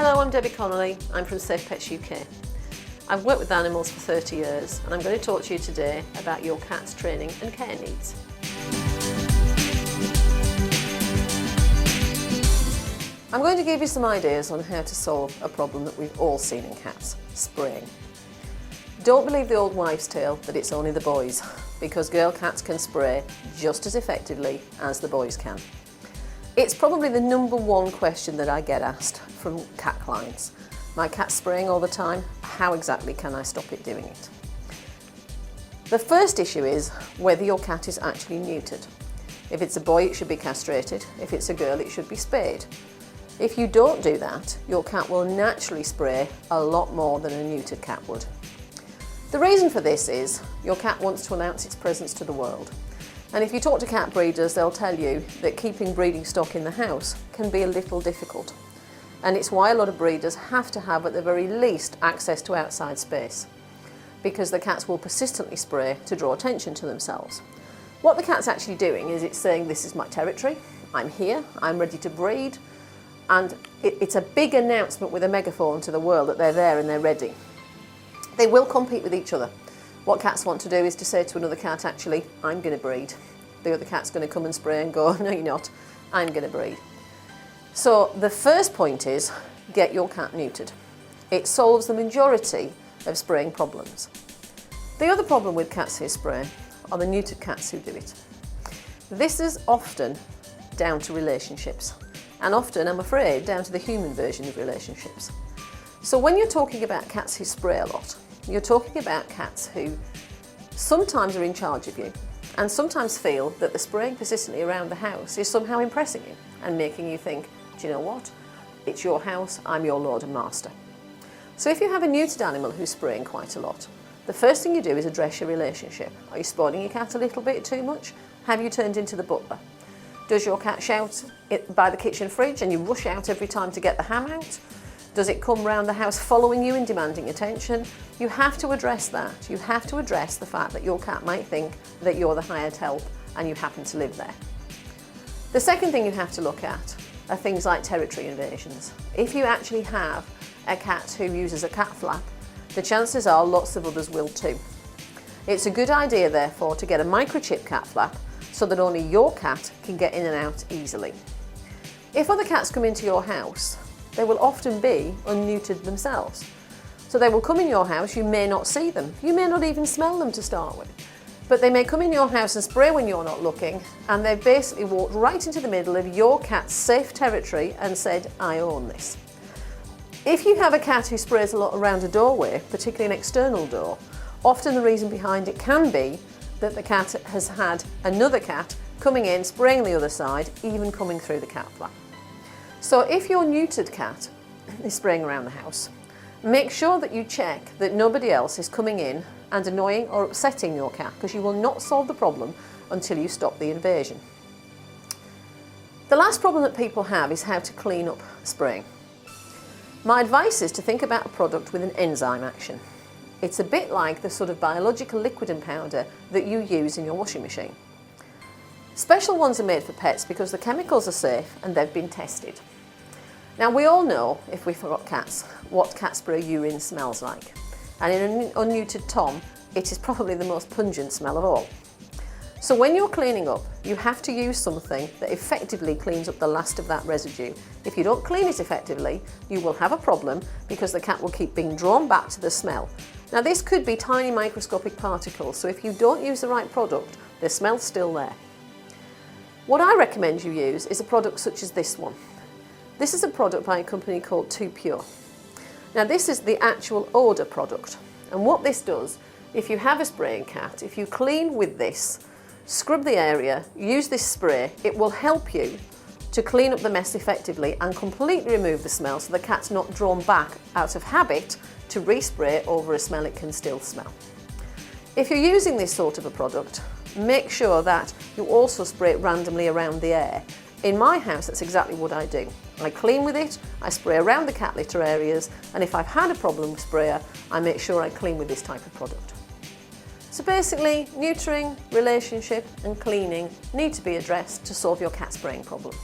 Hello, I'm Debbie Connolly. I'm from Safe Pets UK. I've worked with animals for 30 years and I'm going to talk to you today about your cat's training and care needs. I'm going to give you some ideas on how to solve a problem that we've all seen in cats, spraying. Don't believe the old wives' tale that it's only the boys, because girl cats can spray just as effectively as the boys can. It's probably the number one question that I get asked from cat clients. My cat's spraying all the time, how exactly can I stop it doing it? The first issue is whether your cat is actually neutered. If it's a boy, it should be castrated. If it's a girl, it should be spayed. If you don't do that, your cat will naturally spray a lot more than a neutered cat would. The reason for this is your cat wants to announce its presence to the world. And if you talk to cat breeders, they'll tell you that keeping breeding stock in the house can be a little difficult. And it's why a lot of breeders have to have, at the very least, access to outside space, because the cats will persistently spray to draw attention to themselves. What the cat's actually doing is it's saying, this is my territory, I'm here, I'm ready to breed, and it's a big announcement with a megaphone to the world that they're there and they're ready. They will compete with each other. What cats want to do is to say to another cat, actually, I'm going to breed. The other cat's going to come and spray and go, no you're not, I'm going to breed. So the first point is, get your cat neutered. It solves the majority of spraying problems. The other problem with cats who spray are the neutered cats who do it. This is often down to relationships, and often, I'm afraid, down to the human version of relationships. So when you're talking about cats who spray a lot, you're talking about cats who sometimes are in charge of you and sometimes feel that the spraying persistently around the house is somehow impressing you and making you think, do you know what? It's your house, I'm your lord and master. So if you have a neutered animal who's spraying quite a lot, the first thing you do is address your relationship. Are you spoiling your cat a little bit too much? Have you turned into the butler? Does your cat shout by the kitchen fridge and you rush out every time to get the ham out? Does it come round the house following you and demanding attention? You have to address that. You have to address the fact that your cat might think that you're the hired help and you happen to live there. The second thing you have to look at are things like territory invasions. If you actually have a cat who uses a cat flap, the chances are lots of others will too. It's a good idea, therefore, to get a microchip cat flap so that only your cat can get in and out easily. If other cats come into your house, they will often be unneutered themselves. So they will come in your house, you may not see them, you may not even smell them to start with, but they may come in your house and spray when you're not looking, and they've basically walked right into the middle of your cat's safe territory and said, I own this. If you have a cat who sprays a lot around a doorway, particularly an external door, often the reason behind it can be that the cat has had another cat coming in, spraying the other side, even coming through the cat flap. So if your neutered cat is spraying around the house, make sure that you check that nobody else is coming in and annoying or upsetting your cat, because you will not solve the problem until you stop the invasion. The last problem that people have is how to clean up spraying. My advice is to think about a product with an enzyme action. It's a bit like the sort of biological liquid and powder that you use in your washing machine. Special ones are made for pets because the chemicals are safe and they've been tested. Now we all know, if we've got cats, what cat spray urine smells like. And in an unneutered tom, it is probably the most pungent smell of all. So when you're cleaning up, you have to use something that effectively cleans up the last of that residue. If you don't clean it effectively, you will have a problem because the cat will keep being drawn back to the smell. Now this could be tiny microscopic particles, so if you don't use the right product, the smell's still there. What I recommend you use is a product such as this one. This is a product by a company called Too Pure. Now this is the actual odour product, and what this does, if you have a spraying cat, if you clean with this, scrub the area, use this spray, it will help you to clean up the mess effectively and completely remove the smell so the cat's not drawn back out of habit to respray over a smell it can still smell. If you're using this sort of a product, make sure that you also spray it randomly around the air. In my house, that's exactly what I do. I clean with it, I spray around the cat litter areas, and if I've had a problem with sprayer, I make sure I clean with this type of product. So basically, neutering, relationship and cleaning need to be addressed to solve your cat spraying problem.